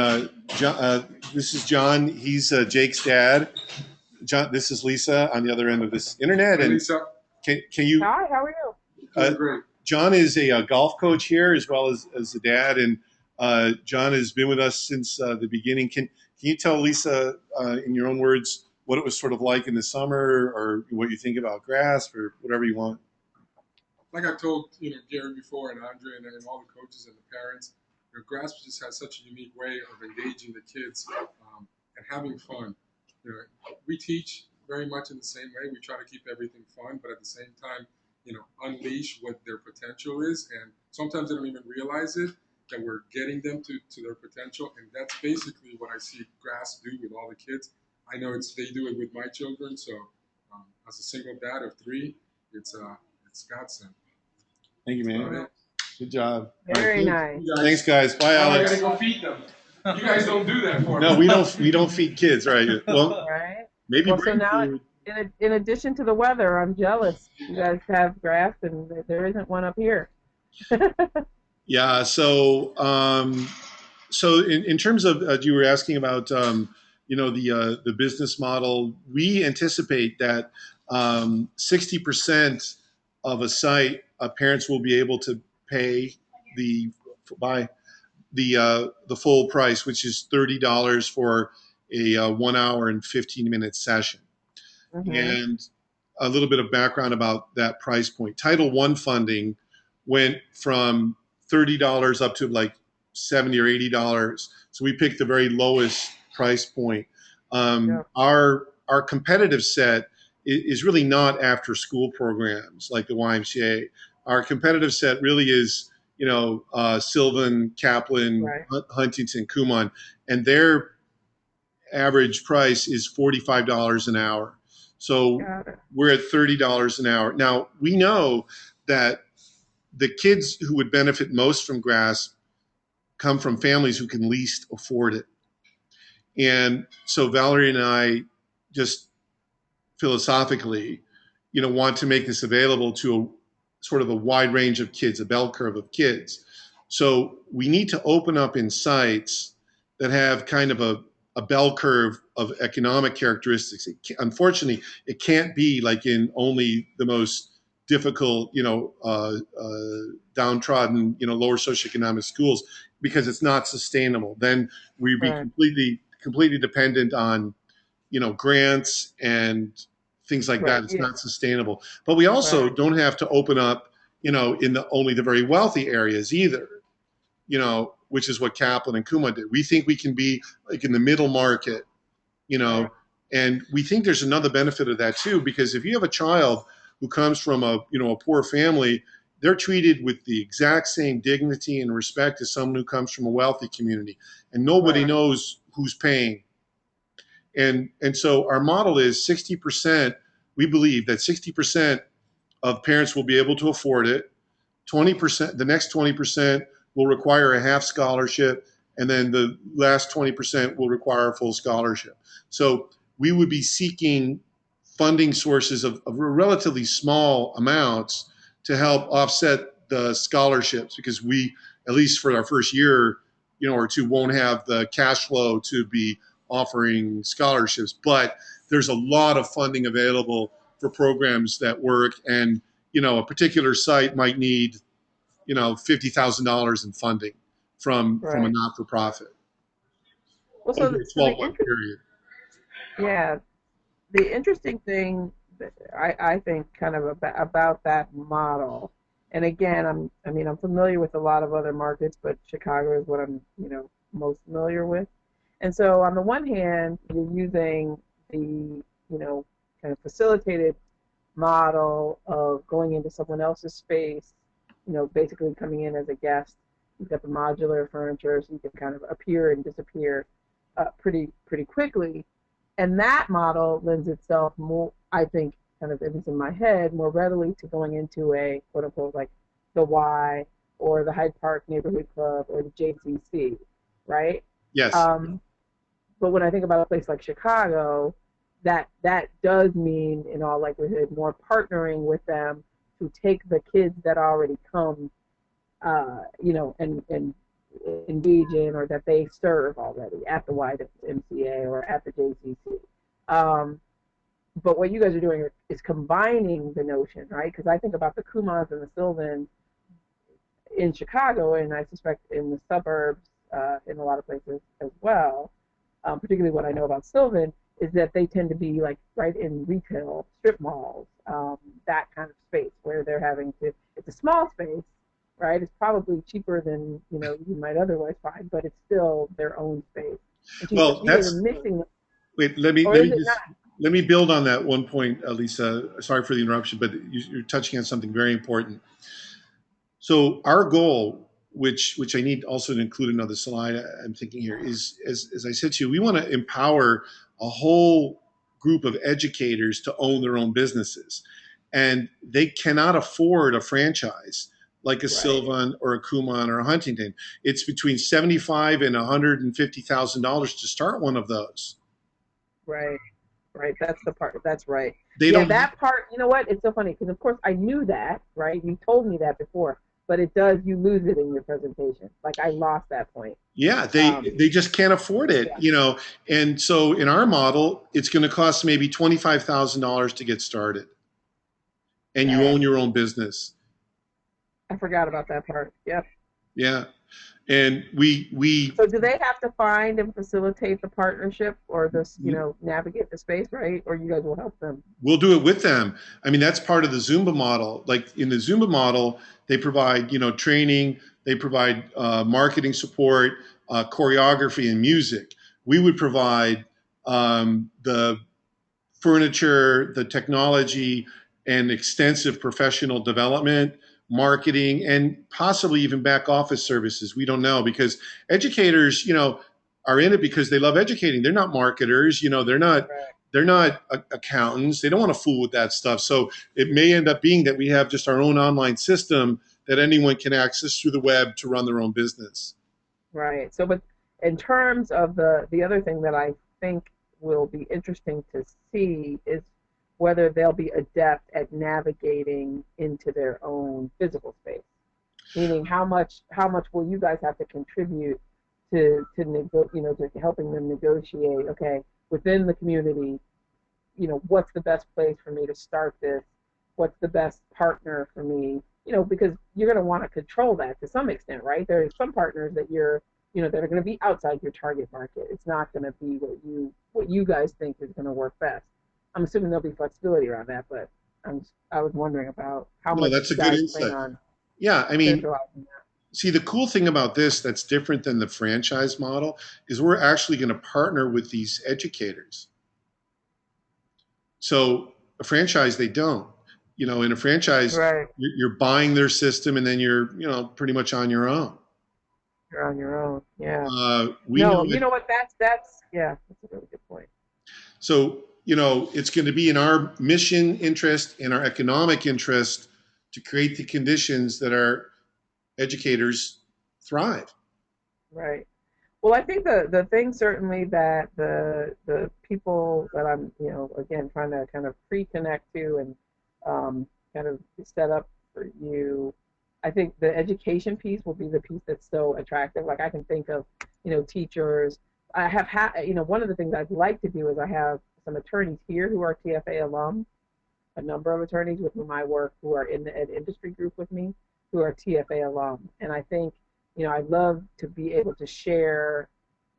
this is John. He's Jake's dad. John, this is Lisa on the other end of this internet. Hi, And Lisa. can you? Hi, how are you? Great. John is a golf coach here as well as a dad, and John has been with us since the beginning. Can you tell Lisa in your own words what it was sort of like in the summer, or what you think about grass, or whatever you want? Like I told Gary before, and Andre, and all the coaches and the parents, GRASP just has such a unique way of engaging the kids and having fun. We teach very much in the same way. We try to keep everything fun, but at the same time, unleash what their potential is. And sometimes they don't even realize it, that we're getting them to their potential. And that's basically what I see GRASP do with all the kids. I know they do it with my children. So as a single dad of 3, it's godsend. Thank you, man. Good job. Very nice. Thanks, guys. Bye, Alex. I gotta go feed them. You guys don't do that for me. No, we don't. We don't feed kids, right? Well, Right? maybe Well, so bring now, food. in addition to the weather, I'm jealous. You guys have grass, and there isn't one up here. Yeah. So, in terms of you were asking about, the business model, we anticipate that 60% of a site, parents will be able to pay by the full price, which is $30 for a 1 hour and 15-minute session. Mhm. And a little bit of background about that price point. Title I funding went from $30 up to like $70 or $80. So we picked the very lowest price point. Yeah. Our competitive set is really not after school programs like the YMCA. Our competitive set really is, Sylvan, Kaplan, Right. Huntington, Kumon, and their average price is $45 an hour. So Got it. we're at $30 an hour. Now, we know that the kids who would benefit most from GRASP come from families who can least afford it. And so Valerie and I just philosophically, want to make this available to a sort of a wide range of kids, a bell curve of kids. So we need to open up in sites that have kind of a bell curve of economic characteristics. Unfortunately, it can't be like in only the most difficult, downtrodden, lower socioeconomic schools, because it's not sustainable. Then we'd be Right. completely dependent on, grants and things like Right. that. It's Yeah. not sustainable. But we also Right. don't have to open up, in only the very wealthy areas either, which is what Kaplan and Kumon did. We think we can be like in the middle market, Right. and we think there's another benefit of that too, because if you have a child who comes from a poor family, they're treated with the exact same dignity and respect as someone who comes from a wealthy community, and nobody Right. knows who's paying. And so our model is 60%. We believe that 60% of parents will be able to afford it. 20%, the next 20% will require a half scholarship, and then the last 20% will require a full scholarship. So we would be seeking funding sources of relatively small amounts to help offset the scholarships, because we, at least for our first year, or two, won't have the cash flow to be offering scholarships. But there's a lot of funding available for programs that work, and a particular site might need, $50,000 in funding from a Right. not-for-profit Well, over a so 12-month period. yeah, the interesting thing that I think kind of about that model, and again, I'm familiar with a lot of other markets, but Chicago is what I'm, most familiar with. And so on the one hand, you're using the, kind of facilitated model of going into someone else's space, basically coming in as a guest. You've got the modular furniture, so you can kind of appear and disappear pretty quickly. And that model lends itself more, I think, kind of at least in my head, more readily to going into a quote unquote like the Y or the Hyde Park Neighborhood Club or the JCC, right? Yes. But when I think about a place like Chicago, that does mean, in all likelihood, more partnering with them to take the kids that already come, and engage in, or that they serve already at the YMCA or at the JCC. But what you guys are doing is combining the notion, right? Because I think about the Kumons and the Sylvans in Chicago, and I suspect in the suburbs, in a lot of places as well. Particularly what I know about Sylvan is that they tend to be like right in retail strip malls, that kind of space where they're having to. It's a small space, right? It's probably cheaper than you might otherwise find, but it's still their own space. And Well, you guys are missing. wait. Or is it not? Let me build on that one point, Lisa. Sorry for the interruption, but you're touching on something very important. So our goal, which I need also to include another slide I'm thinking here, is as I said to you, we want to empower a whole group of educators to own their own businesses, and they cannot afford a franchise like a Right. Sylvan or a Kumon or a Huntington. It's between $75,000 and $150,000 to start one of those. Right. Right. That's the part. That's right. They Yeah, don't. that part. You know what? It's so funny because, of course, I knew that. Right. You told me that before, but it does. You lose it in your presentation. Like I lost that point. Yeah, they just can't afford it, Yeah. And so in our model, it's going to cost maybe $25,000 to get started, and you Got it. own your own business. I forgot about that part. Yep. Yeah. And we So do they have to find and facilitate the partnership or this, navigate the space, right? Or you guys will help them? we'll do it with them. I mean, that's part of the Zumba model. Like in the Zumba model, they provide, training, they provide marketing support, choreography, and music. We would provide the furniture, the technology, and extensive professional development, marketing, and possibly even back office services. We don't know because educators, are in it because they love educating. They're not marketers. They're not accountants. They don't want to fool with that stuff. So it may end up being that we have just our own online system that anyone can access through the web to run their own business. Right. So, but in terms of the other thing that I think will be interesting to see is whether they'll be adept at navigating into their own physical space. Meaning, how much will you guys have to contribute to helping them negotiate? Okay, within the community, what's the best place for me to start this? What's the best partner for me? Because you're going to want to control that to some extent, right? There's some partners that that are going to be outside your target market. It's not going to be what you guys think is going to work best. I'm assuming there'll be flexibility around that, but I was wondering about how much That's a you good guys insight. plan on Yeah, I mean, centralizing that. see, the cool thing about this that's different than the franchise model is we're actually going to partner with these educators. So a franchise, they don't. In a franchise, Right. you're buying their system and then you're, pretty much on your own. You're on your own. Yeah. We know you that, know what? That's a really good point. so, it's going to be in our mission interest and our economic interest to create the conditions that our educators thrive. Right. Well, I think the thing certainly that the people that I'm again trying to kind of pre-connect to and kind of set up for you, I think the education piece will be the piece that's so attractive. Like I can think of teachers. I have one of the things I'd like to do is I have some attorneys here who are TFA alum, a number of attorneys with whom I work who are in the ed industry group with me who are TFA alum, and I think I'd love to be able to share,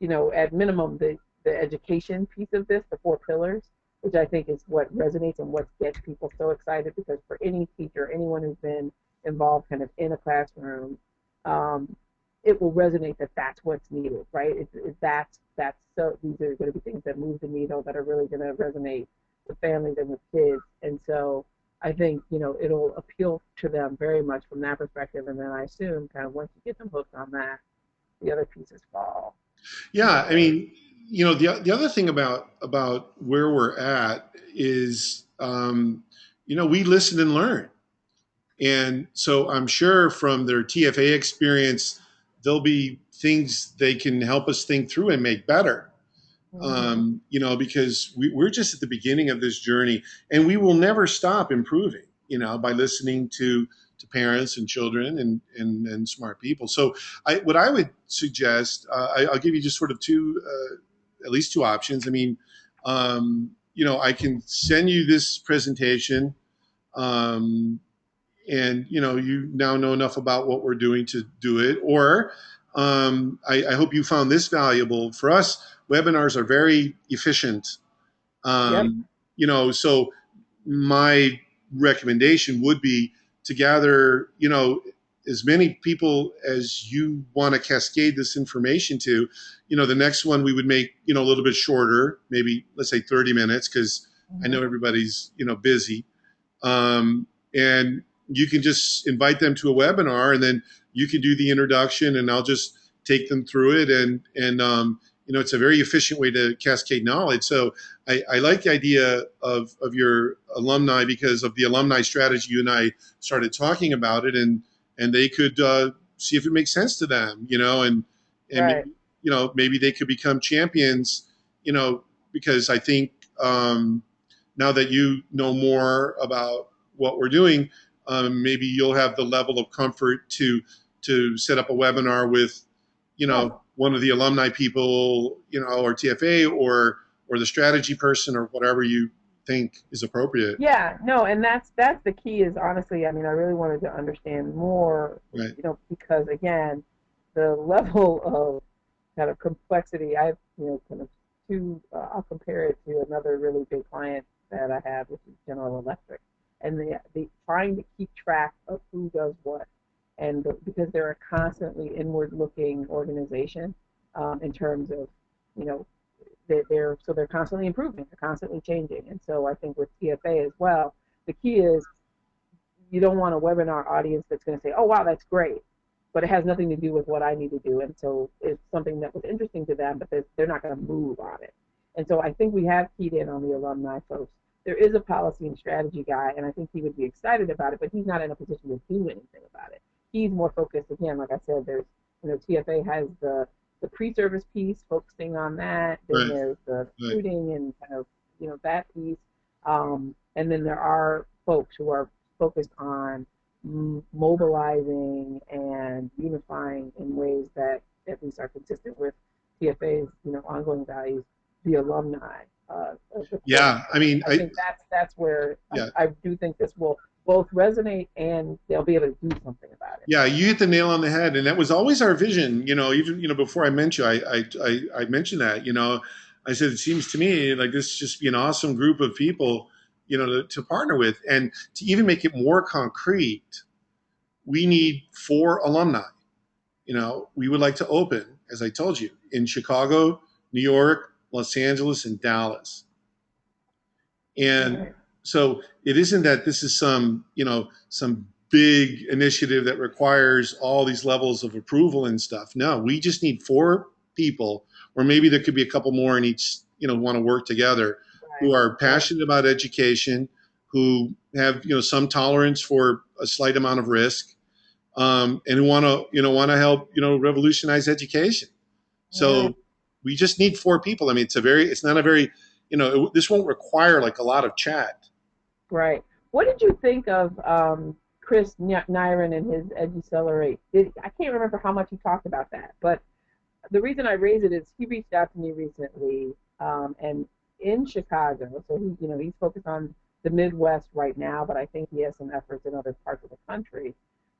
at minimum the education piece of this, the four pillars, which I think is what resonates and what gets people so excited because for any teacher, anyone who's been involved kind of in a classroom, it will resonate that that's what's needed, right? That's so these are going to be things that move the needle that are really going to resonate with families and with kids, and so I think it'll appeal to them very much from that perspective, and then I assume kind of once you get them hooked on that, the other pieces fall. Yeah, I mean, the other thing about where we're at is, we listen and learn, and so I'm sure from their TFA experience, there'll be things they can help us think through and make better. Because we're just at the beginning of this journey, and we will never stop improving. By listening to parents and children and smart people. So, what I would suggest, I'll give you just sort of at least two options. I mean, I can send you this presentation, and you now know enough about what we're doing to do it, or I hope you found this valuable. For us, webinars are very efficient. Yep. So my recommendation would be to gather, as many people as you want to cascade this information to. The next one we would make, a little bit shorter, maybe let's say 30 minutes, because I know everybody's, busy. And you can just invite them to a webinar, and then you can do the introduction, and I'll just take them through it. And it's a very efficient way to cascade knowledge. So I like the idea of your alumni because of the alumni strategy. You and I started talking about it, and they could see if it makes sense to them, and Right. maybe they could become champions, because I think now that you know more about what we're doing, maybe you'll have the level of comfort to set up a webinar with, one of the alumni people, or TFA or the strategy person or whatever you think is appropriate. Yeah, no, and that's the key is honestly, I mean, I really wanted to understand more, Right. because again, the level of kind of complexity, I've, kind of I'll compare it to another really big client that I have, which is General Electric, and the trying to keep track of who does what, and because they're a constantly inward-looking organization, in terms of, you know, they're constantly improving, they're constantly changing, and so I think with TFA as well, the key is you don't want a webinar audience that's going to say, oh wow, that's great, but it has nothing to do with what I need to do, and so it's something that was interesting to them, but they're not going to move on it. And so I think we have keyed in on the alumni folks. There is a policy and strategy guy, and I think he would be excited about it, but he's not in a position to do anything about it. He's more focused, again, like I said, there's, TFA has the pre-service piece, focusing on that. Then Right. there's the Right. recruiting and kind of, that piece. And then there are folks who are focused on mobilizing and unifying in ways that at least are consistent with TFA's, ongoing values, the alumni. Yeah, I mean, I think that's where Yeah. I do think this will both resonate and they'll be able to do something about it. Yeah, you hit the nail on the head, and that was always our vision. Even before I met you, I mentioned that. I said it seems to me like this just be an awesome group of people, to partner with, and to even make it more concrete. We need 4 alumni. We would like to open, as I told you, in Chicago, New York, Los Angeles, and Dallas. And so it isn't that this is some big initiative that requires all these levels of approval and stuff. No, we just need 4 people, or maybe there could be a couple more in each, want to work together, who are passionate about education, who have, some tolerance for a slight amount of risk, and who want to help, revolutionize education. So we just need 4 people. I mean, it's not a very, this won't require like a lot of chat. Right. What did you think of Chris Nyron and his EduCelerate? I can't remember how much he talked about that, but the reason I raise it is he reached out to me recently, and in Chicago, so he's focused on the Midwest right now, but I think he has some efforts in other parts of the country.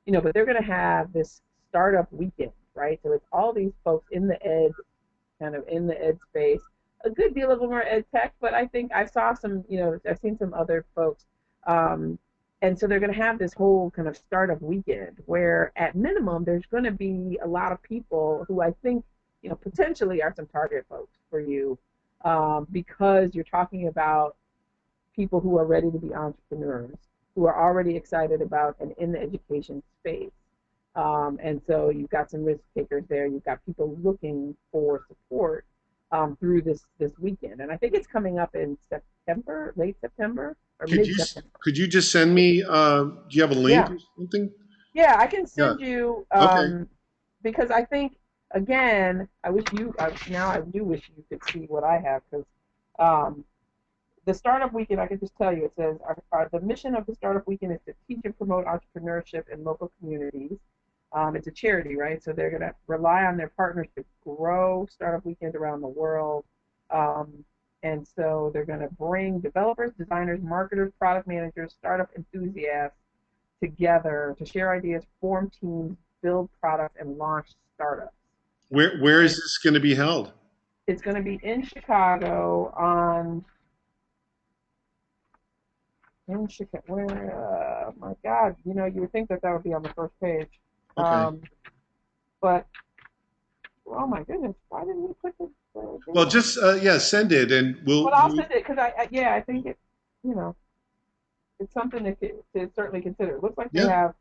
But they're going to have this startup weekend, right? So it's all these folks in the ed space. A good deal of them are ed tech, but I think I saw some, I've seen some other folks. And so they're going to have this whole kind of startup weekend where at minimum there's going to be a lot of people who I think, potentially are some target folks for you, because you're talking about people who are ready to be entrepreneurs, who are already excited about and in the education space. And so you've got some risk takers there. You've got people looking for support through this weekend. And I think it's coming up in September, late September or mid-September. Could you just send me, do you have a link or something? Yeah, I can send you, because I think, again, I do wish you could see what I have, because the Startup Weekend, I can just tell you, it says, the mission of the Startup Weekend is to teach and promote entrepreneurship in local communities. It's a charity, right? So they're going to rely on their partners to grow Startup Weekend around the world. And so they're going to bring developers, designers, marketers, product managers, startup enthusiasts together to share ideas, form teams, build products, and launch startups. Where is this going to be held? It's going to be in Chicago in Chicago. Where? My God, you would think that would be on the first page. Okay. But oh my goodness, why didn't you put this? Well, just send it, and we'll. But I'll send it because I think it, it's something to certainly consider. It looks like they have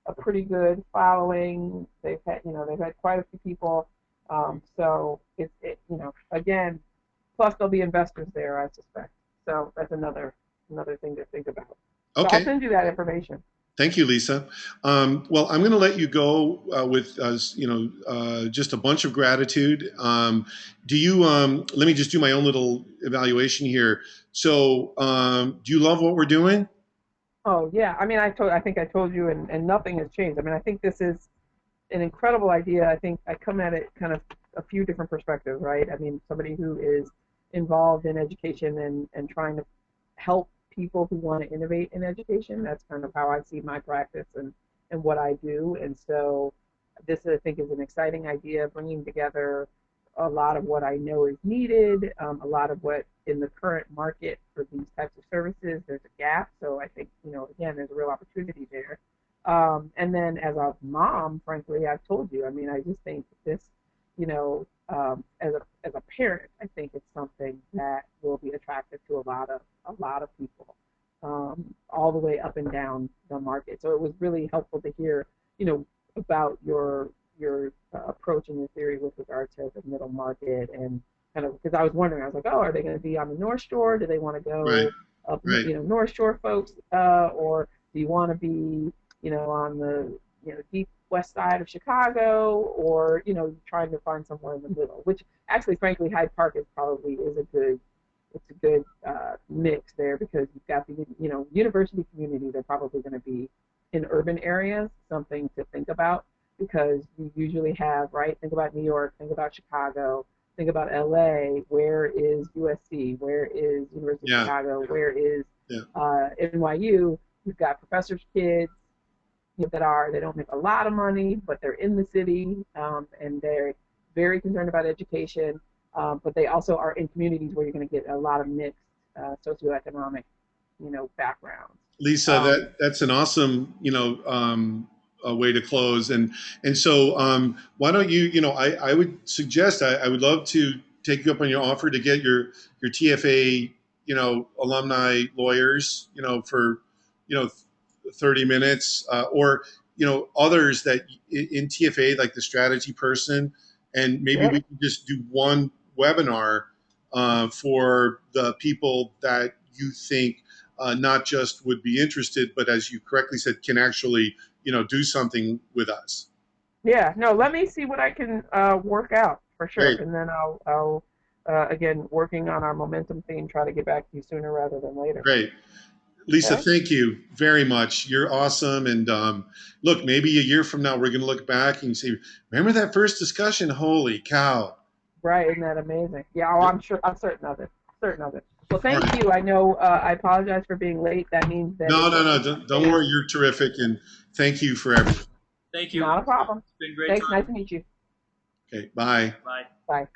a pretty good following. They've had quite a few people. So again, plus there'll be investors there, I suspect. So that's another thing to think about. Okay. So I'll send you that information. Thank you, Lisa. Well, I'm going to let you go with just a bunch of gratitude. Do you? Let me just do my own little evaluation here. So, do you love what we're doing? Oh yeah. I mean, I think I told you, and nothing has changed. I mean, I think this is an incredible idea. I think I come at it kind of a few different perspectives, right? I mean, somebody who is involved in education and trying to help people who want to innovate in education. That's kind of how I see my practice and what I do. And so this, I think, is an exciting idea, bringing together a lot of what I know is needed, a lot of what in the current market for these types of services, there's a gap. So I think, again, there's a real opportunity there. And then as a mom, frankly, I've told you, I mean, I just think this, as a parent, I think it's something that will be attractive to a lot of people, all the way up and down the market. So it was really helpful to hear, about your approach and your theory with regard to the middle market, and kind of, because I was wondering, I was like, oh, are they going to be on the North Shore? Do they want to Right. go up, Right. North Shore folks, or do you want to be, on the, deep west side of Chicago, or, trying to find somewhere in the middle, which actually, frankly, Hyde Park is a good, it's a good mix there, because you've got the, university community. They're probably going to be in urban areas, something to think about, because you usually have, right, think about New York, think about Chicago, think about LA, where is USC, where is University of Yeah. Chicago, where is Yeah. NYU. You've got professors' kids, they don't make a lot of money, but they're in the city, and they're very concerned about education, but they also are in communities where you're going to get a lot of mixed socioeconomic, backgrounds. Lisa, Um, that's an awesome, a way to close. And so, why don't you, I would suggest, I would love to take you up on your offer to get your TFA, alumni lawyers, for, 30 minutes, or, others that in TFA, like the strategy person, and maybe yeah, we can just do one webinar for the people that you think not just would be interested, but as you correctly said, can actually, do something with us. yeah. No, let me see what I can work out for sure, Great, and then I'll again, working on our momentum theme, try to get back to you sooner rather than later. great. Lisa, Okay. thank you very much. You're awesome. And look, maybe a year from now, we're going to look back and say, remember that first discussion? Holy cow. Right, isn't that amazing? Yeah, oh, I'm sure, I'm certain of it. Certain of it. Well, All thank right. you. I know I apologize for being late. That means that No, it's no, a no. Don't worry. You're terrific. And thank you for everything. Thank you. not a problem. It's been great Thanks. Nice talking. to meet you. Okay. Bye. Bye. Bye.